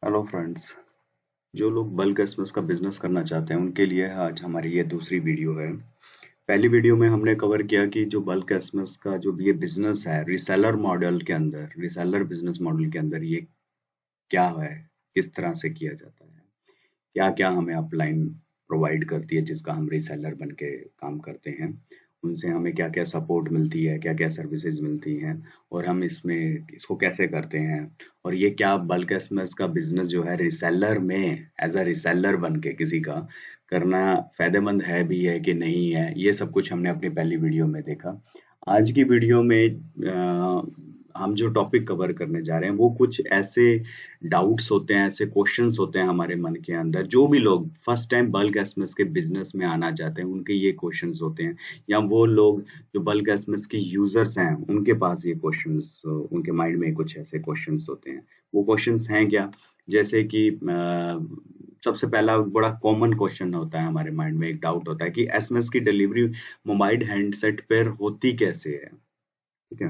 Hello friends. जो लोग bulk SMS का बिजनेस करना चाहते हैं उनके लिए आज हमारी ये दूसरी वीडियो है। पहली वीडियो में हमने कवर किया कि जो बल्क एसएमएस का जो ये बिजनेस है रिसेलर मॉडल के अंदर, रिसेलर बिजनेस मॉडल के अंदर ये क्या है, किस तरह से किया जाता है, क्या क्या हमें अपलाइन प्रोवाइड करती है जिसका हम रीसेलर बन के काम करते हैं, उनसे हमें क्या क्या सपोर्ट मिलती है, क्या क्या सर्विसेज मिलती हैं, और हम इसमें इसको कैसे करते हैं, और ये क्या बल्क एसएमएस का बिजनेस जो है रीसेलर में एज अ रीसेलर बन के किसी का करना फायदेमंद है भी है कि नहीं है, ये सब कुछ हमने अपनी पहली वीडियो में देखा। आज की वीडियो में हम जो टॉपिक कवर करने जा रहे हैं वो कुछ ऐसे डाउट्स होते हैं, ऐसे क्वेश्चंस होते हैं हमारे मन के अंदर। जो भी लोग फर्स्ट टाइम बल्क एसएमएस के बिजनेस में आना चाहते हैं उनके ये क्वेश्चंस होते हैं, या वो लोग जो बल्क एसएमएस के यूजर्स हैं उनके पास ये क्वेश्चंस, उनके माइंड में कुछ ऐसे क्वेश्चंस होते हैं। वो क्वेश्चंस हैं क्या? जैसे कि सबसे पहला बड़ा कॉमन क्वेश्चन होता है हमारे माइंड में, एक डाउट होता है कि एसएमएस की डिलीवरी मोबाइल हैंडसेट पर होती कैसे है। ठीक है,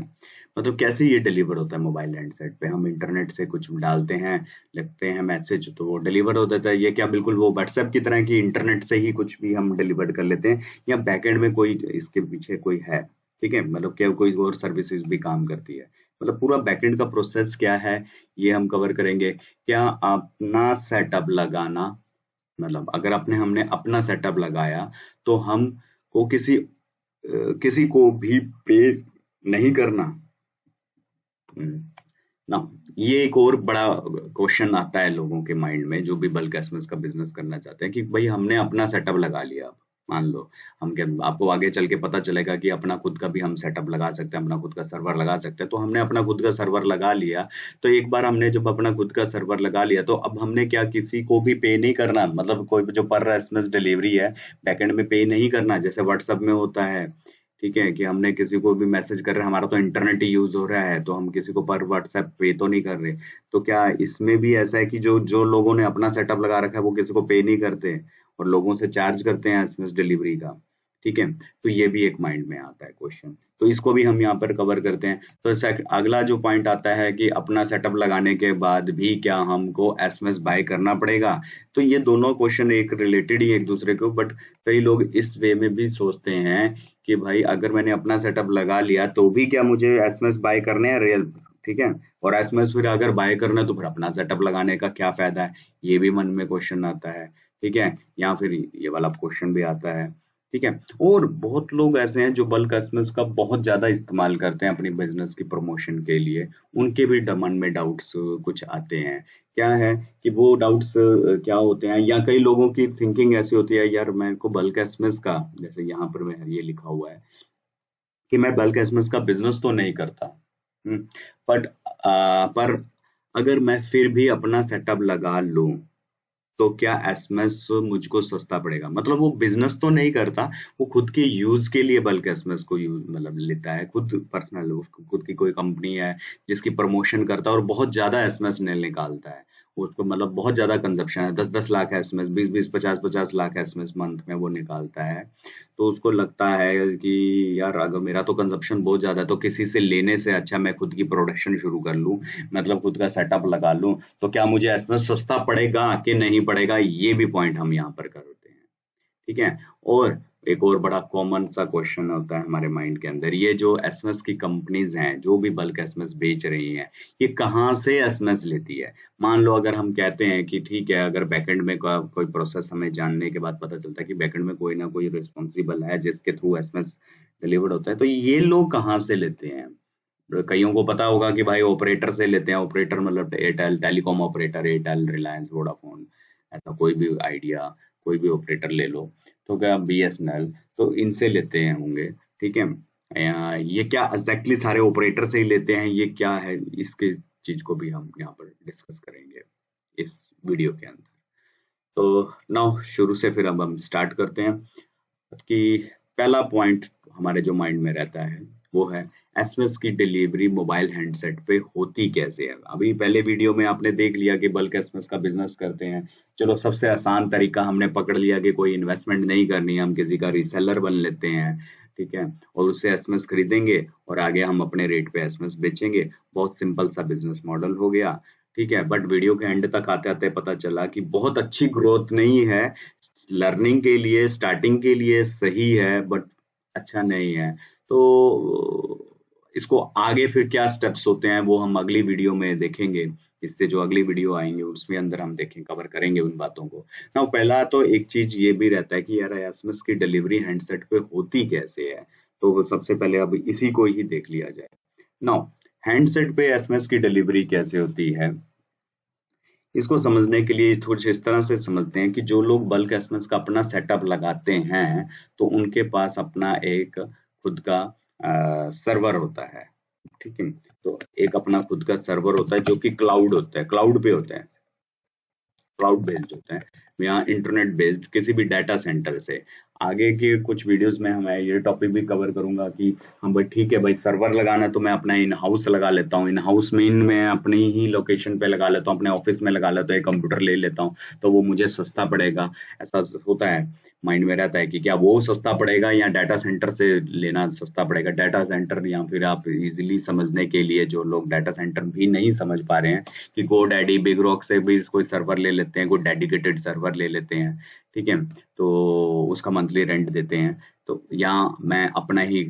मतलब कैसे ये डिलीवर होता है मोबाइल हैंडसेट पे? हम इंटरनेट से कुछ डालते हैं, लिखते हैं मैसेज, तो वो डिलीवर हो जाता है। ये क्या बिल्कुल वो व्हाट्सएप की तरह कि इंटरनेट से ही कुछ भी हम डिलीवर कर लेते हैं, या बैकएंड में कोई इसके पीछे कोई है? ठीक है, मतलब क्या कोई और सर्विसेज भी काम करती है, मतलब पूरा बैकएंड का प्रोसेस क्या है, ये हम कवर करेंगे। क्या अपना सेटअप लगाना, मतलब अगर हमने अपना सेटअप लगाया तो हम को किसी को भी पे नहीं करना। हम्म, ना, ये एक और बड़ा क्वेश्चन आता है लोगों के माइंड में जो भी बल्क एसएमएस का बिजनेस करना चाहते हैं कि भाई हमने अपना सेटअप लगा लिया। मान लो हम क्या, आपको आगे चल के पता चलेगा कि अपना खुद का भी हम सेटअप लगा सकते हैं, अपना खुद का सर्वर लगा सकते हैं। तो हमने अपना खुद का सर्वर लगा लिया, तो एक बार हमने जब अपना खुद का सर्वर लगा लिया तो अब हमने क्या किसी को भी पे नहीं करना, मतलब कोई जो पर एसएमएस डिलीवरी है बैकएंड में पे नहीं करना, जैसे व्हाट्सएप में होता है। ठीक है, कि हमने किसी को भी मैसेज कर रहे हैं, हमारा तो इंटरनेट ही यूज हो रहा है, तो हम किसी को पर व्हाट्सएप पे तो नहीं कर रहे। तो क्या इसमें भी ऐसा है कि जो जो लोगों ने अपना सेटअप लगा रखा है वो किसी को पे नहीं करते और लोगों से चार्ज करते हैं एसएमएस डिलीवरी का? ठीक है, तो ये भी एक माइंड में आता है क्वेश्चन, तो इसको भी हम यहाँ पर कवर करते हैं। तो अगला जो पॉइंट आता है कि अपना सेटअप लगाने के बाद भी क्या हमको एसएमएस बाय करना पड़ेगा? तो ये दोनों क्वेश्चन एक रिलेटेड ही एक दूसरे को, बट कई लोग इस वे में भी सोचते हैं कि भाई अगर मैंने अपना सेटअप लगा लिया तो भी क्या मुझे एसएमएस बाय करने हैं रियल? ठीक है, और एसएमएस फिर अगर बाय करना है तो फिर अपना सेटअप लगाने का क्या फायदा है? ये भी मन में क्वेश्चन आता है। ठीक है, या फिर ये वाला क्वेश्चन भी आता है। ठीक है, और बहुत लोग ऐसे हैं जो बल्क एसएमएस का बहुत ज्यादा इस्तेमाल करते हैं अपनी बिजनेस की प्रमोशन के लिए, उनके भी मन में डाउट्स कुछ आते हैं। क्या है कि वो डाउट्स क्या होते हैं, या कई लोगों की थिंकिंग ऐसी होती है, यार मेरे को बल्क एसएमएस का, जैसे यहाँ पर मैं ये लिखा हुआ है कि मैं बल्क एसएमएस का बिजनेस तो नहीं करता, बट पर अगर मैं फिर भी अपना सेटअप लगा लूं तो क्या एसएमएस मुझको सस्ता पड़ेगा? मतलब वो बिजनेस तो नहीं करता, वो खुद के यूज के लिए बल्क एसएमएस को यूज मतलब लेता है, खुद पर्सनल खुद की कोई कंपनी है जिसकी प्रमोशन करता है और बहुत ज्यादा एसएमएस निकालता है। उसको मतलब बहुत ज्यादा कंजप्शन है, 10-10 lakh SMS, 20-20, 50-50 lakh SMS month में वो निकालता है। तो उसको लगता है कि यार अगर मेरा तो कंजप्शन बहुत ज्यादा है तो किसी से लेने से अच्छा मैं खुद की प्रोडक्शन शुरू कर लूं, मतलब खुद का सेटअप लगा लूं, तो क्या मुझे एसएमएस सस्ता पड़ेगा कि नहीं पड़ेगा, ये भी पॉइंट हम यहाँ पर करते हैं। ठीक है, और एक और बड़ा कॉमन सा क्वेश्चन होता है हमारे माइंड के अंदर, ये जो एसएमएस की कंपनीज हैं जो भी बल्क एसएमएस बेच रही हैं, ये कहाँ से एसएमएस लेती है? मान लो अगर हम कहते हैं कि ठीक है, अगर बैकएंड में कोई प्रोसेस हमें जानने के बाद पता चलता है कि बैकएंड में कोई ना कोई रिस्पॉन्सिबल है जिसके थ्रू एसएमएस डिलीवर्ड होता है, तो ये लोग कहाँ से लेते हैं? कईयों को पता होगा कि भाई ऑपरेटर से लेते हैं, ऑपरेटर मतलब Airtel telecom operator, Airtel, Reliance, Vodafone, ऐसा कोई भी आइडिया, कोई भी ऑपरेटर ले लो, तो क्या बीएसएनएल, तो इनसे लेते हैं होंगे। ठीक है, ये क्या एग्जैक्टली सारे ऑपरेटर से ही लेते हैं, ये क्या है, इसके चीज को भी हम यहाँ पर डिस्कस करेंगे इस वीडियो के अंदर। तो नाउ शुरू से फिर अब हम स्टार्ट करते हैं कि पहला पॉइंट हमारे जो माइंड में रहता है वो है एसएमएस की डिलीवरी मोबाइल हैंडसेट पे होती कैसे है। अभी पहले वीडियो में आपने देख लिया कि बल्क एसएमएस का बिजनेस करते हैं, चलो सबसे आसान तरीका हमने पकड़ लिया कि कोई इन्वेस्टमेंट नहीं करनी है, हम किसी का रीसेलर बन लेते हैं। ठीक है, और उससे एसएमएस खरीदेंगे और आगे हम अपने रेट पे एसएमएस बेचेंगे, बहुत सिंपल सा बिजनेस मॉडल हो गया। ठीक है, बट वीडियो के एंड तक आते आते पता चला कि बहुत अच्छी ग्रोथ नहीं है, लर्निंग के लिए स्टार्टिंग के लिए सही है बट अच्छा नहीं है। तो इसको आगे फिर क्या स्टेप्स होते हैं वो हम अगली वीडियो में देखेंगे। इससे जो अगली वीडियो आएंगे उसमें अंदर हम देखें कवर करेंगे उन बातों को ना। पहला तो एक चीज ये भी रहता है कि यार एसएमएस की डिलीवरी हैंडसेट पे होती कैसे है, तो वो सबसे पहले अब इसी को ही देख लिया जाए। नाउ हैंडसेट पे एसएमएस की डिलीवरी कैसे होती है, इसको समझने के लिए थोड़ी सी इस तरह से समझते हैं कि जो लोग बल्क एसएमएस का अपना सेटअप लगाते हैं तो उनके पास अपना एक खुद का सर्वर होता है। ठीक है, तो एक अपना खुद का सर्वर होता है जो कि क्लाउड होता है, क्लाउड पे होता है, क्लाउड बेस्ड होता है या इंटरनेट बेस्ड किसी भी डाटा सेंटर से। आगे के कुछ वीडियोस में मैं ये टॉपिक भी कवर करूंगा कि हाँ भाई ठीक है भाई, सर्वर लगाना है तो मैं अपना इन हाउस लगा लेता हूँ, इन हाउस में मैं अपनी ही लोकेशन पे लगा लेता हूँ, अपने ऑफिस में लगा लेता हूँ, एक कंप्यूटर ले लेता हूँ तो वो मुझे सस्ता पड़ेगा। ऐसा होता है, माइंड में रहता है कि क्या वो सस्ता पड़ेगा या डाटा सेंटर से लेना सस्ता पड़ेगा। डाटा सेंटर या फिर आप इजीली समझने के लिए, जो लोग डाटा सेंटर भी नहीं समझ पा रहे हैं, कि गो डैडी बिग रॉक से भी कोई सर्वर ले लेते हैं, कोई डेडिकेटेड सर्वर ले लेते हैं, ठीक है, तो उसका मंथली रेंट देते हैं। तो या मैं अपना ही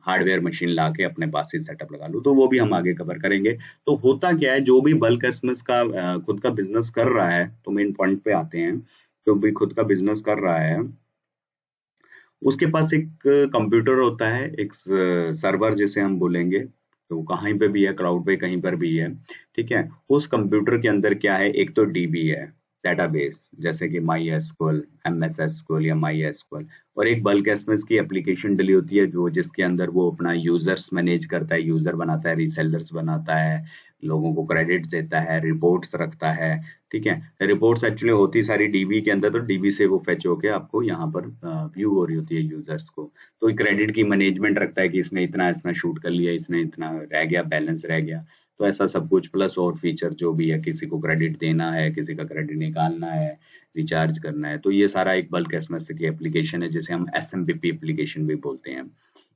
हार्डवेयर मशीन ला के अपने पास ही सेटअप लगा लूँ, तो वो भी हम आगे कवर करेंगे। तो होता क्या है, जो भी बल्क एसएमएस का खुद का बिजनेस कर रहा है, तो मेन पॉइंट पे आते हैं, जो भी खुद का बिजनेस कर रहा है उसके पास एक कंप्यूटर होता है, एक सर्वर जिसे हम बोलेंगे, तो कहीं पे भी है, क्लाउड पे कहीं पर भी है। ठीक है, उस कंप्यूटर के अंदर क्या है, एक तो डीबी है, डेटाबेस, जैसे कि माई एसक्यूएल, एमएस एसक्यूएल या माई एसक्यूएल, और एक बल्क एसएमएस की एप्लीकेशन डली होती है जो जिसके अंदर वो अपना यूजर्स मैनेज करता है, यूजर बनाता है, रीसेलर्स बनाता है, लोगों को क्रेडिट्स देता है, रिपोर्ट्स रखता है। ठीक है, रिपोर्ट्स एक्चुअली होती सारी डीबी के अंदर, तो डीबी से वो फेच होके आपको यहाँ पर व्यू हो रही होती है यूजर्स को। तो क्रेडिट की मैनेजमेंट रखता है कि इसने इतना इसमें शूट कर लिया, इसने इतना रह गया, बैलेंस रह गया, तो ऐसा सब कुछ प्लस और फीचर जो भी है, किसी को क्रेडिट देना है, किसी का क्रेडिट निकालना है, रिचार्ज करना है, तो ये सारा एक बल्क एसएमएस की एप्लीकेशन है जिसे हम एसएमपीपी एप्लीकेशन भी बोलते हैं।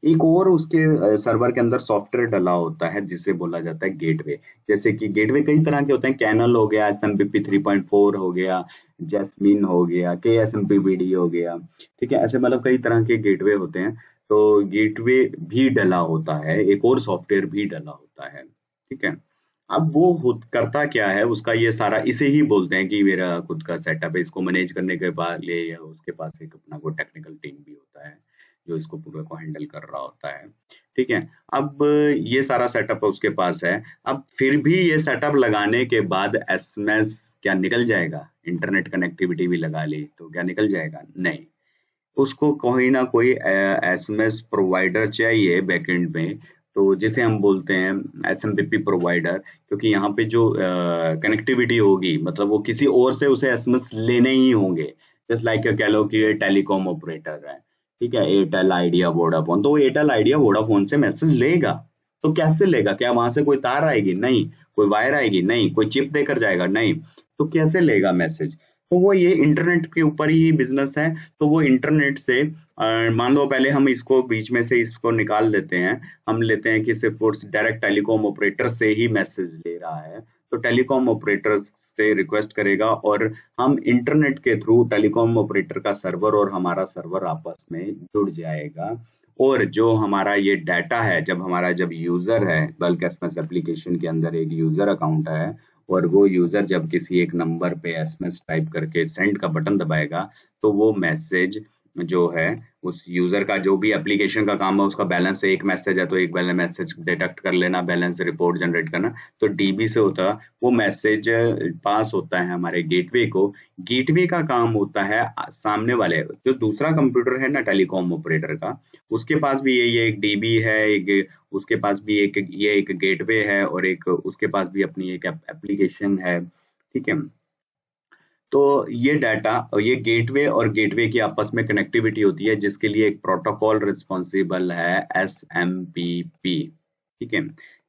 एक और उसके सर्वर के अंदर सॉफ्टवेयर डला होता है जिसे बोला जाता है गेटवे। जैसे कि गेटवे कई तरह के होते हैं, कैनल हो गया, एसएमपीपी 3.4 हो गया, जैस्मिन हो गया, KSMPPD हो गया। ठीक है, ऐसे मतलब कई तरह के गेटवे होते हैं, तो गेटवे भी डला होता है, एक और सॉफ्टवेयर भी डला होता है। ठीक है, अब वो करता क्या है, उसका ये सारा, इसे ही बोलते हैं कि मेरा खुद का सेटअप है। इसको मैनेज करने के बाद ले उसके पास एक अपना को टेक्निकल टीम भी होता है जो इसको पूरे को हैंडल कर रहा होता है। ठीक है, अब ये सारा सेटअप उसके पास है। अब फिर भी ये सेटअप लगाने के बाद एसएमएस क्या निकल जाएगा, इंटरनेट कनेक्टिविटी भी लगा ली तो क्या निकल जाएगा, नहीं। उसको कोई ना कोई एसएमएस प्रोवाइडर चाहिए बैकएंड में, तो जिसे हम बोलते हैं एसएमपीपी प्रोवाइडर, क्योंकि यहाँ पे जो कनेक्टिविटी होगी, मतलब वो किसी और से उसे एसएमएस लेने ही होंगे। जस्ट लाइक कह लो कि ये टेलीकॉम ऑपरेटर है, ठीक है, एयरटेल आइडिया वोडाफोन, तो एयरटेल आइडिया वोडाफोन से मैसेज लेगा, तो कैसे लेगा, क्या वहां से कोई तार आएगी, नहीं, कोई वायर आएगी, नहीं, कोई चिप देकर जाएगा, नहीं, तो कैसे लेगा मैसेज। तो वो ये इंटरनेट के ऊपर ही बिजनेस है। तो वो इंटरनेट से मान लो पहले हम इसको बीच में से इसको निकाल देते हैं, हम लेते हैं कि सिर्फ डायरेक्ट टेलीकॉम ऑपरेटर से ही मैसेज ले रहा है, तो टेलीकॉम ऑपरेटर से रिक्वेस्ट करेगा और हम इंटरनेट के थ्रू टेलीकॉम ऑपरेटर का सर्वर और हमारा सर्वर आपस में जुड़ जाएगा। और जो हमारा ये डाटा है, जब यूजर है, बल्क एसएमएस एप्लीकेशन के अंदर एक यूजर अकाउंट है, और वो यूजर जब किसी एक नंबर पे एसएमएस टाइप करके सेंड का बटन दबाएगा, तो वो मैसेज जो है, उस यूजर का जो भी एप्लीकेशन का काम है, उसका बैलेंस, एक मैसेज है तो एक बैलेंस मैसेज डिटेक्ट कर लेना, बैलेंस रिपोर्ट जनरेट करना, तो डीबी से होता है वो मैसेज पास होता है हमारे गेटवे को। गेटवे का काम होता है सामने वाले जो दूसरा कंप्यूटर है ना टेलीकॉम ऑपरेटर का, उसके पास भी ये एक डीबी है, एक उसके पास भी एक गेटवे है, और एक उसके पास भी अपनी एक एप्लीकेशन है। ठीक है, तो ये डाटा, ये गेटवे और गेटवे की आपस में कनेक्टिविटी होती है, जिसके लिए एक प्रोटोकॉल रिस्पॉन्सिबल है, SMPP। ठीक है,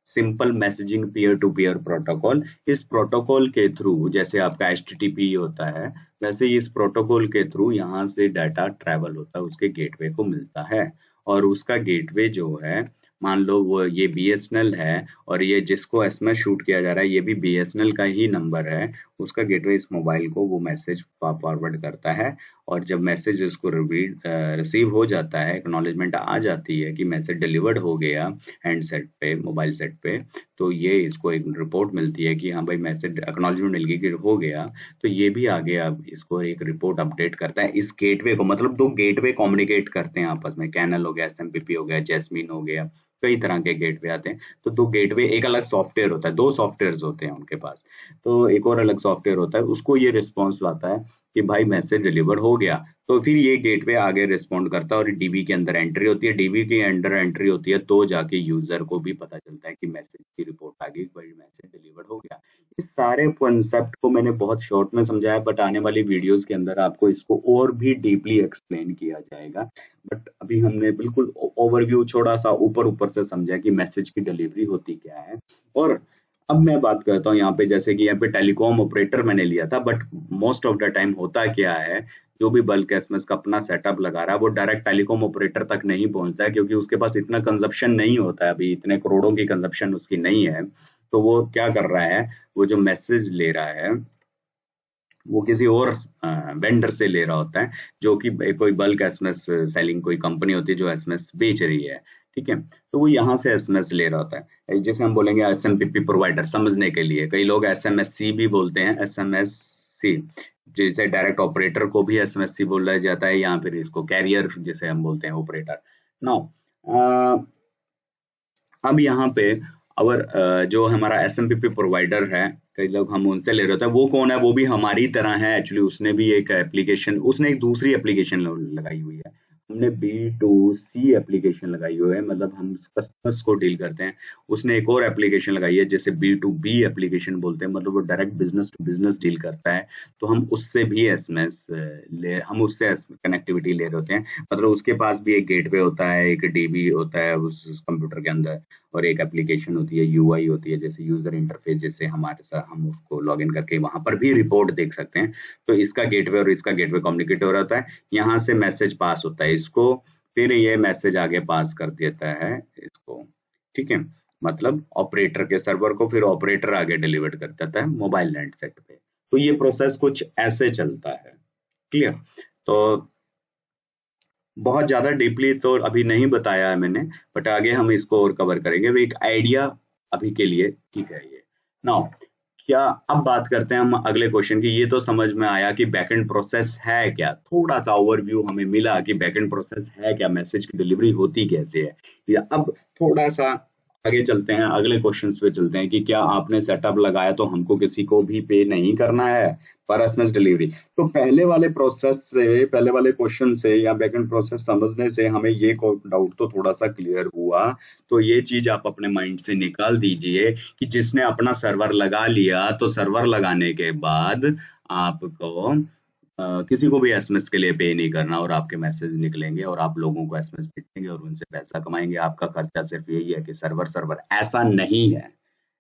simple messaging peer to peer protocol. इस प्रोटोकॉल के थ्रू, जैसे आपका HTTP होता है, वैसे ही इस प्रोटोकॉल के थ्रू यहाँ से डाटा ट्रैवल होता है, उसके गेटवे को मिलता है, और उसका गेटवे जो है मान लो वो ये BSNL है और ये जिसको एसएमएस शूट किया जा रहा है ये भी BSNL का ही नंबर है, उसका गेटवे इस मोबाइल को वो मैसेज फॉरवर्ड करता है और जब मैसेज इसको रिसीव हो जाता है, एक्नॉलेजमेंट आ जाती है कि मैसेज डिलीवर्ड हो गया हैंडसेट पे, मोबाइल सेट पे, तो ये इसको एक रिपोर्ट मिलती है कि हाँ भाई मैसेज एक्नॉलेजमेंट मिल गई कि हो गया, तो ये भी आगे अब इसको एक रिपोर्ट अपडेट करता है इस गेटवे को। मतलब दो गेटवे कम्युनिकेट करते हैं आपस में, कैनल हो गया, एसएमपीपी हो गया, जैस्मिन हो गया, कई तरह के गेटवे आते हैं। तो दो गेटवे, एक अलग सॉफ्टवेयर होता है, दो सॉफ्टवेयर होते हैं उनके पास, तो एक और अलग सॉफ्टवेयर होता है, उसको ये रिस्पॉन्स आता है कि भाई मैसेज डिलीवर हो गया, तो फिर ये गेटवे आगे रिस्पॉन्ड करता है और डीबी के अंदर एंट्री होती है, डीबी के अंदर एंट्री होती है तो जाके यूजर को भी पता चलता है कि मैसेज की रिपोर्ट आ गई, भाई मैसेज डिलीवर हो गया। इस सारे कॉन्सेप्ट को मैंने बहुत शॉर्ट में समझाया, बट आने वाली वीडियोस के अंदर आपको इसको और भी डीपली एक्सप्लेन किया जाएगा। बट अभी हमने बिल्कुल ओवरव्यू थोड़ा सा ऊपर ऊपर से समझा कि मैसेज की डिलीवरी होती क्या है। और अब मैं बात करता हूँ यहाँ पे, जैसे कि यहाँ पे टेलीकॉम ऑपरेटर मैंने लिया था, but most of the time होता क्या है, जो भी बल्क एसएमएस का अपना सेटअप लगा रहा है वो डायरेक्ट टेलीकॉम ऑपरेटर तक नहीं पहुंचता है, क्योंकि उसके पास इतना कंजप्शन नहीं होता है, अभी इतने करोड़ों की कंजप्शन उसकी नहीं है। तो वो क्या कर रहा है, वो जो मैसेज ले रहा है वो किसी और वेंडर से ले रहा होता है, जो कि कोई बल्क एसएमएस सेलिंग कोई कंपनी होती है जो एसएमएस बेच रही है, ठीक है। तो वो यहाँ से एसएमएस ले रहा होता है, जैसे हम बोलेंगे एसएमपीपी प्रोवाइडर समझने के लिए, कई लोग एसएमएससी भी बोलते हैं, एसएमएससी, जैसे डायरेक्ट ऑपरेटर को भी एसएमएससी बोला जाता है, या फिर इसको कैरियर जैसे हम बोलते हैं ऑपरेटर। नाउ अब यहाँ पे अवर जो हमारा एसएमपीपी प्रोवाइडर है, कई लोग हम उनसे ले रहे होते हैं, वो कौन है, वो भी हमारी तरह है एक्चुअली, उसने भी एक एप्लीकेशन, उसने एक दूसरी एप्लीकेशन लगाई हुई है, हमने B2C एप्लीकेशन लगाई हुई है, मतलब हम कस्टमर्स को डील करते हैं, उसने एक और एप्लीकेशन लगाई है जैसे B2B एप्लीकेशन बोलते हैं, मतलब वो direct business to business deal करता है, तो हम उससे भी एसएमएस हम उससे कनेक्टिविटी ले रहे होते हैं, मतलब उसके पास भी एक गेटवे होता है, एक डीबी होता है उस कंप्यूटर के अंदर, और एक एप्लीकेशन होती है, यूआई होती है, जैसे यूजर इंटरफेस, जैसे हमारे साथ हम उसको लॉग इन करके वहां पर भी रिपोर्ट देख सकते हैं। तो इसका गेटवे और इसका गेटवे कम्युनिकेट हो रहा है, यहाँ से मैसेज पास होता है इसको, फिर ये मैसेज आगे पास कर देता है इसको, ठीक है, मतलब ऑपरेटर के सर्वर को, फिर ऑपरेटर आगे डिलीवर कर देता है मोबाइल हैंडसेट पे। तो ये प्रोसेस कुछ ऐसे चलता है, क्लियर। तो बहुत ज्यादा डीपली तो अभी नहीं बताया है मैंने, बट आगे हम इसको और कवर करेंगे, वो एक आइडिया अभी के लिए, ठीक है। ये नाउ क्या, अब बात करते हैं हम अगले क्वेश्चन की। ये तो समझ में आया कि बैकएंड प्रोसेस है क्या, थोड़ा सा ओवरव्यू हमें मिला कि बैकएंड प्रोसेस है क्या, मैसेज की डिलीवरी होती कैसे है। या अब थोड़ा सा आगे चलते हैं, अगले क्वेश्चंस पे चलते हैं कि क्या आपने सेटअप लगाया तो हमको किसी को भी पे नहीं करना है पर एसएमएस डिलीवरी। तो पहले वाले प्रोसेस से, पहले वाले क्वेश्चन से या बैकएंड प्रोसेस समझने से हमें ये डाउट तो थोड़ा सा क्लियर हुआ। तो ये चीज आप अपने माइंड से निकाल दीजिए कि जिसने अपना सर्वर लगा लिया, तो सर्वर लगाने के बाद आपको किसी को भी एसएमएस के लिए पे नहीं करना, और आपके मैसेज निकलेंगे और आप लोगों को एसएमएस भेजेंगे और उनसे पैसा कमाएंगे। आपका खर्चा सिर्फ यही है कि सर्वर सर्वर, ऐसा नहीं है,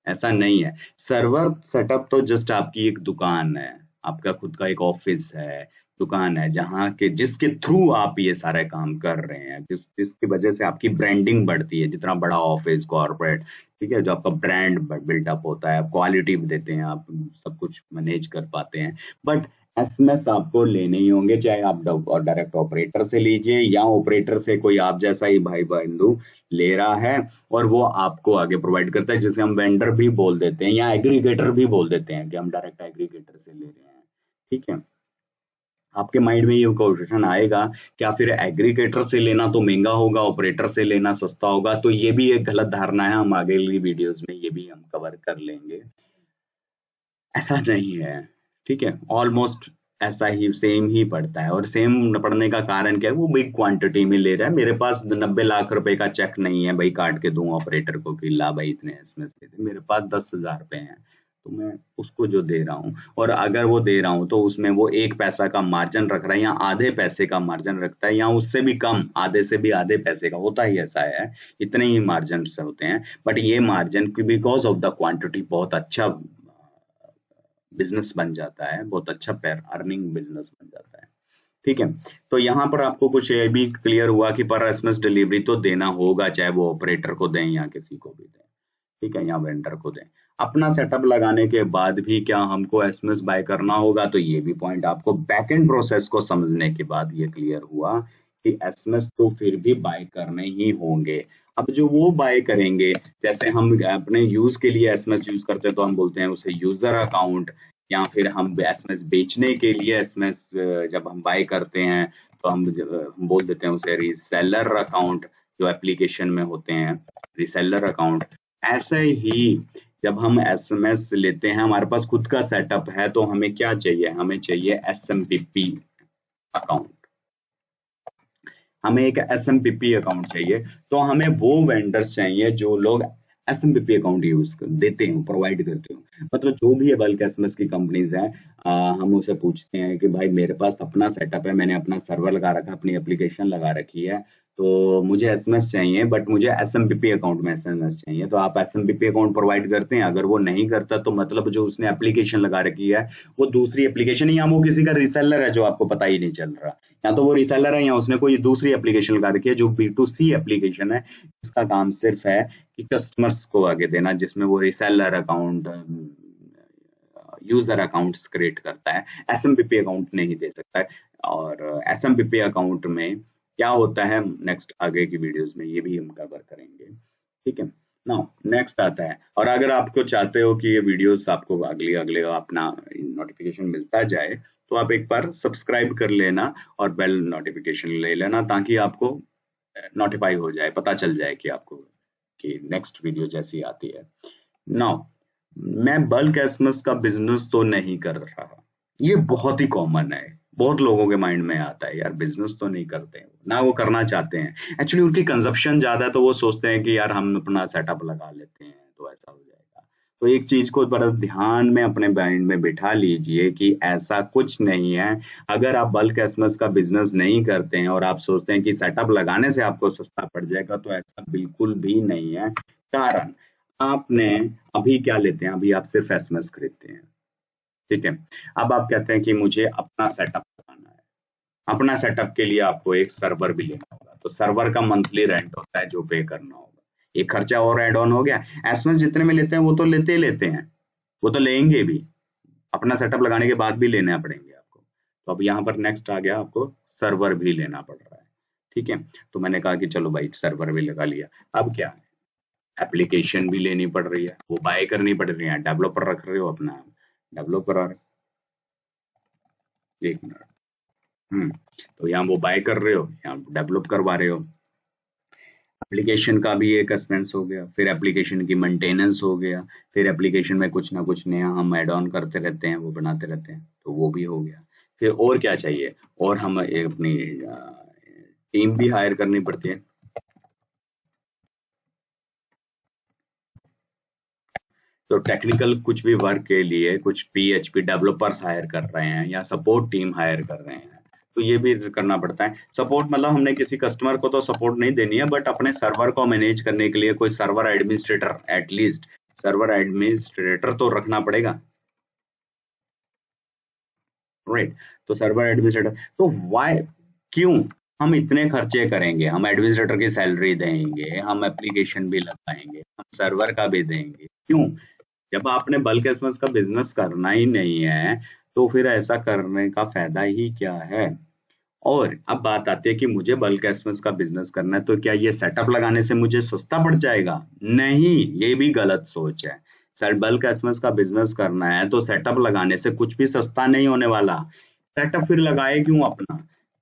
ऐसा नहीं है। सर्वर सेटअप तो जस्ट आपकी एक दुकान है, आपका खुद का एक ऑफिस है, दुकान है, जहाँ के जिसके थ्रू आप ये सारे काम कर रहे हैं, जिसकी वजह से आपकी ब्रांडिंग बढ़ती है, जितना बड़ा ऑफिस कॉर्पोरेट, ठीक है, जो आपका ब्रांड बिल्डअप होता है, क्वालिटी देते हैं, आप सब कुछ मैनेज कर पाते हैं। बट एसएमएस आपको लेने ही होंगे, चाहे आप डायरेक्ट ऑपरेटर से लीजिए या ऑपरेटर से कोई आप जैसा ही भाई बंधु ले रहा है और वो आपको आगे प्रोवाइड करता है, जिसे हम वेंडर भी बोल देते हैं या एग्रीगेटर भी बोल देते हैं कि हम डायरेक्ट एग्रीगेटर से ले रहे हैं, ठीक है। आपके माइंड में ये क्वेश्चन आएगा, क्या फिर एग्रीगेटर से लेना तो महंगा होगा, ऑपरेटर से लेना सस्ता होगा? तो ये भी एक गलत धारणा है, हम आगे की वीडियोस में ये भी हम कवर कर लेंगे। ऐसा नहीं है, ठीक है, ऑलमोस्ट ऐसा ही सेम ही पड़ता है, और सेम पड़ने का कारण क्या है, वो बिग क्वांटिटी में ले रहा है। मेरे पास 90 लाख रुपए का चेक नहीं है भाई, काट के दूं ऑपरेटर को कि ला भाई इतने एसएमएस दे दे, मेरे पास 10,000 रुपए हैं, तो मैं उसको जो दे रहा हूँ, और अगर वो दे रहा हूँ तो उसमें वो 1 पैसा का मार्जिन रख रहा है या आधे पैसे का मार्जिन रखता है, या उससे भी कम, आधे से भी आधे पैसे का होता ही ऐसा है, इतने ही मार्जिन से होते हैं। बट ये margin because of the quantity बहुत अच्छा बिजनेस बन जाता है, बहुत अच्छा पैर अर्निंग बिजनेस बन जाता है। ठीक है। तो यहाँ पर आपको कुछ ये भी क्लियर हुआ कि पर एसएमएस डिलीवरी तो देना होगा, चाहे वो ऑपरेटर को दें या किसी को भी दें, ठीक है, या वेंडर को दें। अपना सेटअप लगाने के बाद भी क्या हमको एसएमएस बाय करना होगा? तो ये भी पॉइंट आपको बैकएंड प्रोसेस को समझने के बाद ये क्लियर हुआ कि एसएमएस तो फिर भी बाय करने ही होंगे। अब जो वो बाय करेंगे, जैसे हम अपने यूज के लिए एसएमएस यूज करते हैं तो हम बोलते हैं उसे यूजर अकाउंट, या फिर हम एसएमएस बेचने के लिए एसएमएस जब हम बाय करते हैं तो हम बोल देते हैं उसे रीसेलर अकाउंट, जो एप्लीकेशन में होते हैं रीसेलर अकाउंट। ऐसे ही जब हम एसएमएस लेते हैं, हमारे पास खुद का सेटअप है, तो हमें क्या चाहिए? हमें चाहिए एसएमपीपी अकाउंट। हमें एक एसएमपीपी अकाउंट चाहिए, तो हमें वो वेंडर्स चाहिए जो लोग एसएमपीपी अकाउंट यूज देते हैं, प्रोवाइड करते हो। मतलब जो भी है बल्क एसएमएस की कंपनीज हैं, हम उसे पूछते हैं कि भाई मेरे पास अपना सेटअप है, मैंने अपना सर्वर लगा रखा, अपनी एप्लीकेशन लगा रखी है, तो मुझे एसएमएस चाहिए, बट मुझे एसएमपीपी अकाउंट में एसएमएस चाहिए। तो आप एसएमपीपी अकाउंट प्रोवाइड करते हैं? अगर वो नहीं करता तो मतलब जो उसने एप्लीकेशन लगा रखी है वो दूसरी एप्लीकेशन, या वो किसी का रीसेलर है जो आपको पता ही नहीं चल रहा, या तो वो रीसेलर है या उसने कोई दूसरी एप्लीकेशन लगा रखी है जो B2C एप्लीकेशन है, जिसका काम सिर्फ है कि कस्टमर्स को आगे देना, जिसमें वो reseller account, user accounts create करता है। एसएमपीपी अकाउंट नहीं दे सकता है। और एसएमपीपी अकाउंट में क्या होता है, नेक्स्ट आगे की वीडियोस में ये भी हम कवर करेंगे, ठीक है। नाउ नेक्स्ट आता है, और अगर आपको चाहते हो कि ये वीडियोस आपको अगले अगले अपना नोटिफिकेशन मिलता जाए, तो आप एक बार सब्सक्राइब कर लेना और बेल नोटिफिकेशन ले लेना, ताकि आपको नोटिफाई हो जाए, पता चल जाए कि आपको कि नेक्स्ट वीडियो जैसी आती है। नाउ मैं बल्क एसएमएस का बिजनेस तो नहीं कर रहा, ये बहुत ही कॉमन है, बहुत लोगों के माइंड में आता है यार बिजनेस तो नहीं करते हैं, ना वो करना चाहते हैं। एक्चुअली उनकी कंजप्शन ज्यादा है, तो वो सोचते हैं कि यार हम अपना सेटअप लगा लेते हैं तो ऐसा हो जाएगा। तो एक चीज को बड़ा ध्यान में अपने माइंड में बिठा लीजिए कि ऐसा कुछ नहीं है। अगर आप बल्क एसएमएस का बिजनेस नहीं करते हैं और आप सोचते हैं कि सेटअप लगाने से आपको सस्ता पड़ जाएगा, तो ऐसा बिल्कुल भी नहीं है। कारण आपने अभी क्या लेते हैं, अभी आप सिर्फ एसएमएस खरीदते हैं, ठीक है। अब आप कहते हैं कि मुझे अपना सेटअप लगाना है, अपना सेटअप के लिए आपको एक सर्वर भी लेना होगा, तो सर्वर का मंथली रेंट होता है जो पे करना होगा। एक खर्चा और ऐड ऑन हो गया। एसएमएस जितने में लेते हैं वो तो लेते ही लेते हैं, वो तो लेंगे भी, अपना सेटअप लगाने के बाद भी लेना पड़ेंगे आपको। तो अब यहाँ पर नेक्स्ट आ गया, आपको सर्वर भी लेना पड़ रहा है, ठीक है। तो मैंने कहा कि चलो भाई सर्वर भी लगा लिया, अब क्या है, एप्लीकेशन भी लेनी पड़ रही है, वो बाय करनी पड़ रही है, डेवलपर रख रहे हो अपना, डेवलपर, और एक मिनट, तो यहाँ वो बाय कर रहे हो, यहाँ डेवलप करवा रहे हो, एप्लीकेशन का भी एक एक्सपेंस हो गया, फिर एप्लीकेशन की मेंटेनेंस हो गया, फिर एप्लीकेशन में कुछ ना कुछ नया हम ऐड ऑन करते रहते हैं, वो बनाते रहते हैं, तो वो भी हो गया। फिर और क्या चाहिए, और हम अपनी टीम भी हायर करनी पड़ती है। तो टेक्निकल कुछ भी वर्क के लिए कुछ पीएचपी डेवलपर्स हायर कर रहे हैं या सपोर्ट टीम हायर कर रहे हैं, तो ये भी करना पड़ता है। सपोर्ट मतलब हमने किसी कस्टमर को तो सपोर्ट नहीं देनी है, बट अपने सर्वर को मैनेज करने के लिए कोई server administrator, at least server administrator तो रखना पड़ेगा, राइट। तो सर्वर एडमिनिस्ट्रेटर, तो वाई, क्यों हम इतने खर्चे करेंगे, हम एडमिनिस्ट्रेटर की सैलरी देंगे, हम एप्लीकेशन भी लगाएंगे, हम सर्वर का भी देंगे, क्यों? जब आपने बल्क एसएमएस का बिजनेस करना ही नहीं है, तो फिर ऐसा करने का फायदा ही क्या है? और अब बात आती है कि मुझे बल्क एसएमएस का बिजनेस करना है, तो क्या ये सेटअप लगाने से मुझे सस्ता पड़ जाएगा? नहीं, ये भी गलत सोच है। सर बल्क एसएमएस का बिजनेस करना है तो सेटअप लगाने से कुछ भी सस्ता नहीं होने वाला। सेटअप फिर लगाए क्यों अपना?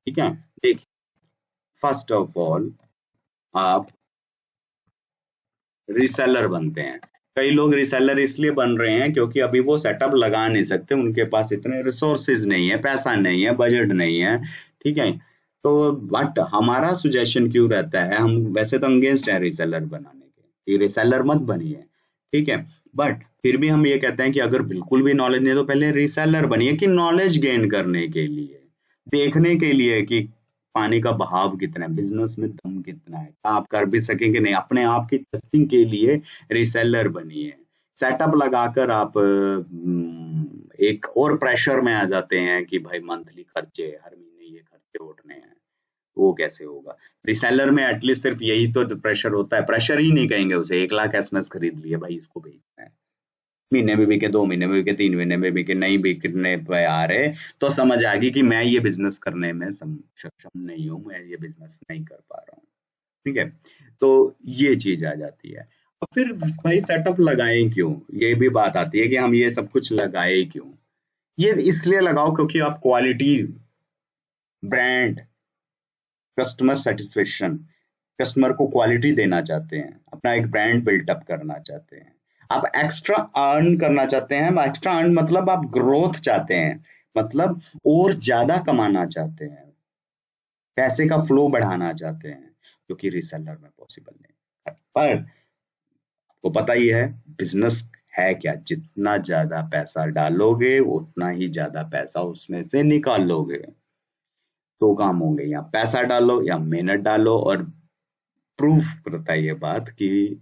ठीक है, देखिए, फर्स्ट ऑफ ऑल आप रीसेलर बनते हैं। कई लोग रीसेलर इसलिए बन रहे हैं क्योंकि अभी वो सेटअप लगा नहीं सकते, उनके पास इतने रिसोर्सेज नहीं है, पैसा नहीं है, बजट नहीं है, ठीक है। तो बट हमारा सुजेशन क्यों रहता है, हम वैसे तो अगेंस्ट है रीसेलर बनाने के, कि रीसेलर मत बनिए, ठीक है। बट फिर भी हम ये कहते हैं कि अगर बिल्कुल भी नॉलेज नहीं है तो पहले रीसेलर बनिए, कि नॉलेज गेन करने के लिए, देखने के लिए कि पानी का बहाव कितना है, बिजनेस में दम कितना है, आप कर भी सकेंगे नहीं, अपने आप की टेस्टिंग के लिए रीसेलर बनिए। सेटअप लगाकर आप एक और प्रेशर में आ जाते हैं कि भाई मंथली खर्चे, हर महीने ये वो कैसे होगा? रिसेलर में एटलीस्ट सिर्फ यही तो प्रेशर होता है, प्रेशर ही नहीं कहेंगे उसे, 1 लाख एसएमएस खरीद लिए भाई, इसको भेजना है, महीने में बिके, 2 महीने में बिके, 3 महीने में बिके, नहीं बिकने पे आ रहे, तो समझ आ गई कि मैं ये बिजनेस करने में सक्षम नहीं हूँ, मैं ये बिजनेस नहीं कर पा रहा हूँ। ठीक है, तो ये चीज आ जाती है। और फिर भाई सेटअप लगाएं क्यों, ये भी बात आती है कि हम ये सब कुछ लगाए क्यों। ये इसलिए लगाओ क्योंकि आप quality, brand, customer satisfaction, customer को क्वालिटी देना चाहते हैं, अपना एक ब्रांड बिल्टअप करना चाहते हैं, आप एक्स्ट्रा अर्न करना चाहते हैं। एक्स्ट्रा अर्न मतलब आप ग्रोथ चाहते हैं, मतलब और ज्यादा कमाना चाहते हैं, पैसे का फ्लो बढ़ाना चाहते हैं, जो कि रिसेलर में पॉसिबल नहीं है। पर आपको पता ही है बिजनेस है क्या, जितना ज्यादा पैसा डालोगे उतना ही ज्यादा पैसा उसमें से निकालोगे। दो काम होंगे, या पैसा डालो या मेहनत डालो। और प्रूफ करता है ये बात कि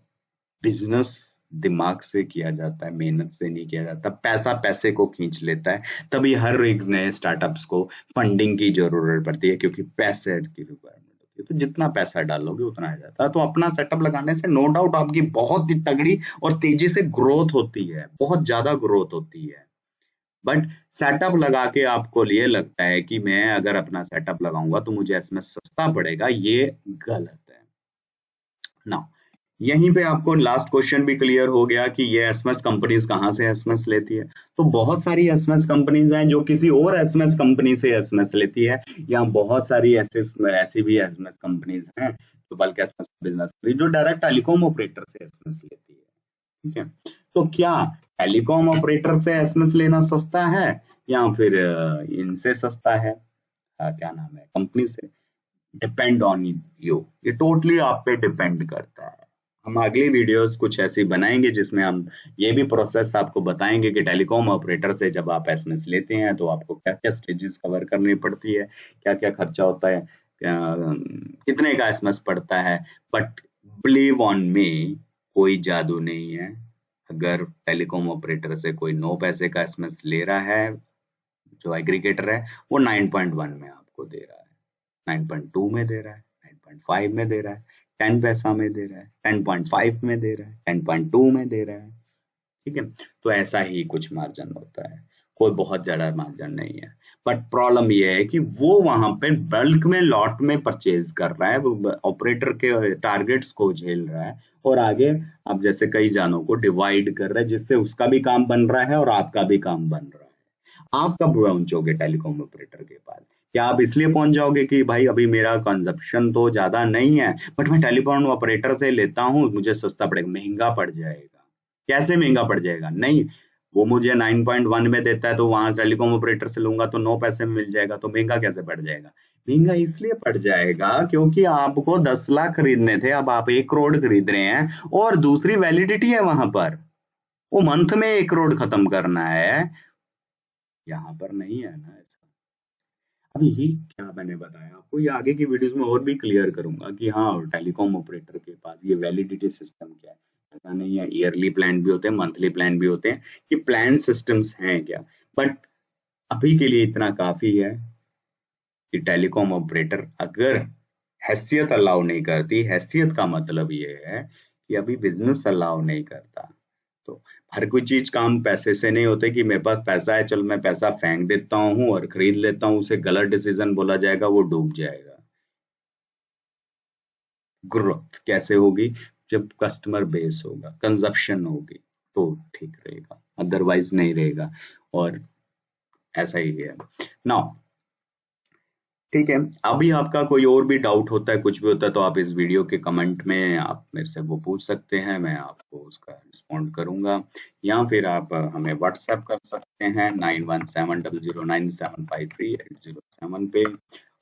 बिजनेस दिमाग से किया जाता है, मेहनत से नहीं किया जाता। पैसा पैसे को खींच लेता है, तभी हर एक नए स्टार्टअप्स को फंडिंग की जरूरत पड़ती है, क्योंकि पैसे की रिक्वायरमेंट होती है। तो जितना पैसा डालोगे उतना आ जाता है। तो अपना सेटअप लगाने से नो डाउट आपकी बहुत ही तगड़ी और तेजी से ग्रोथ होती है, बहुत ज्यादा ग्रोथ होती है। बट सेटअप लगा के आपको ये लगता है कि मैं अगर अपना सेटअप लगाऊंगा तो मुझे इसमें सस्ता पड़ेगा, ये गलत है ना। यहीं पे आपको लास्ट क्वेश्चन भी क्लियर हो गया कि ये एसएमएस कंपनीज कहाँ से एसएमएस लेती है। तो बहुत सारी एसएमएस कंपनीज हैं जो किसी और एसएमएस कंपनी से एसएमएस लेती है, या बहुत सारी ऐसी भी एसएमएस कंपनीज हैं जो बल्क एसएमएस बिजनेस जो डायरेक्ट टेलीकॉम ऑपरेटर से एसएमएस लेती है। ठीक है, तो क्या टेलीकॉम ऑपरेटर से एसएमएस लेना सस्ता है या फिर इनसे सस्ता है, क्या नाम है कंपनी से? डिपेंड ऑन यू, ये टोटली आप पे डिपेंड करता है। हम अगली वीडियोस कुछ ऐसी बनाएंगे जिसमें हम ये भी प्रोसेस आपको बताएंगे कि टेलीकॉम ऑपरेटर से जब आप एसएमएस लेते हैं तो आपको क्या क्या स्टेजेस कवर करनी पड़ती है, क्या क्या खर्चा होता है, कितने का एसएमएस पड़ता है। बट बिलीव ऑन मी, कोई जादू नहीं है। अगर टेलीकॉम ऑपरेटर से कोई 9 पैसे का एसएमएस ले रहा है, जो एग्रीगेटर है वो 9.1 में आपको दे रहा है, 9.2 में दे रहा है, 9.5 में दे रहा है, 10 पैसा में दे रहा है, 10.5 में दे रहा है, 10.2 में दे रहा है। ठीक है, तो ऐसा ही कुछ मार्जिन होता है, कोई बहुत ज्यादा मार्जिन नहीं है। बट प्रॉब्लम ये है कि वो वहां पे बल्क में लॉट में परचेज कर रहा है, वो ऑपरेटर के टारगेट्स को झेल रहा है, और आगे आप जैसे कई जानों को डिवाइड कर रहा है, जिससे उसका भी काम बन रहा है और आपका भी काम बन रहा है। आप कब पहुंचोगे टेलीकॉम ऑपरेटर के पास? क्या आप इसलिए पहुंच जाओगे कि भाई अभी मेरा कंजप्शन तो ज्यादा नहीं है बट मैं टेलीकॉम ऑपरेटर से लेता हूं, मुझे सस्ता पड़ेगा, महंगा पड़ जाएगा? कैसे महंगा पड़ जाएगा? नहीं, वो मुझे 9.1 में देता है तो वहां टेलीकॉम ऑपरेटर से लूंगा तो 9 पैसे में मिल जाएगा, तो महंगा कैसे पड़ जाएगा? महंगा इसलिए पड़ जाएगा क्योंकि आपको 10 लाख खरीदने थे, अब आप 1 करोड़ खरीद रहे हैं, और दूसरी वैलिडिटी है वहां पर, वो मंथ में 1 करोड़ खत्म करना है, यहाँ पर नहीं है ना ऐसा। अब यही क्या मैंने बताया आपको, ये आगे की वीडियोस में और भी क्लियर करूंगा कि हाँ टेलीकॉम ऑपरेटर के पास ये वैलिडिटी सिस्टम क्या है। ऐसा नहीं है, ईयरली प्लान भी होते हैं, मंथली प्लान भी होते हैं, कि प्लान सिस्टम्स हैं क्या। बट अभी के लिए इतना काफी है कि टेलीकॉम ऑपरेटर अगर हैसियत अलाउ नहीं करती, हैसियत का मतलब ये है कि अभी बिजनेस अलाउ नहीं करता, तो हर कोई चीज काम पैसे से नहीं होते कि मेरे पास पैसा है चल मैं पैसा फेंक देता हूँ और खरीद लेता हूँ, उसे गलत डिसीजन बोला जाएगा, वो डूब जाएगा। ग्रोथ कैसे होगी? जब कस्टमर बेस होगा, कंजप्शन होगी, तो ठीक रहेगा, अदरवाइज नहीं रहेगा। और ऐसा ही है ना। ठीक है, अभी आपका कोई और भी डाउट होता है, कुछ भी होता है, तो आप इस वीडियो के कमेंट में आप मेरे से वो पूछ सकते हैं, मैं आपको उसका रिस्पॉन्ड करूंगा। या फिर आप हमें व्हाट्सएप कर सकते हैं 917009753807 पे,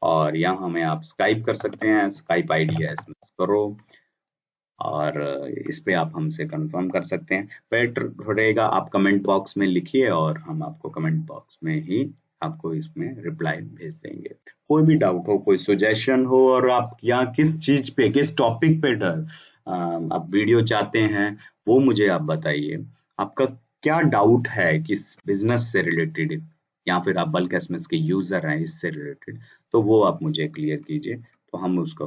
और या हमें आप स्काइप कर सकते हैं, स्काइप आईडी है SMS करो, और इस पे आप हमसे कंफर्म कर सकते हैं। बेटर रहेगा आप कमेंट बॉक्स में लिखिए और हम आपको कमेंट बॉक्स में ही आपको इसमें रिप्लाई भेज देंगे। कोई भी डाउट हो, कोई सजेशन हो, और आप यहाँ किस चीज पे, किस टॉपिक पे आप वीडियो चाहते हैं, वो मुझे आप बताइए। आपका क्या डाउट है किस बिजनेस से रिलेटेड, या फिर आप बल्क एसएमएस के यूजर हैं इससे रिलेटेड, तो वो आप मुझे क्लियर कीजिए। तो हम उसको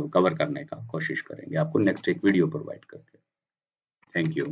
कवर करने का कोशिश करेंगे आपको नेक्स्ट एक वीडियो प्रोवाइड करके। Thank you.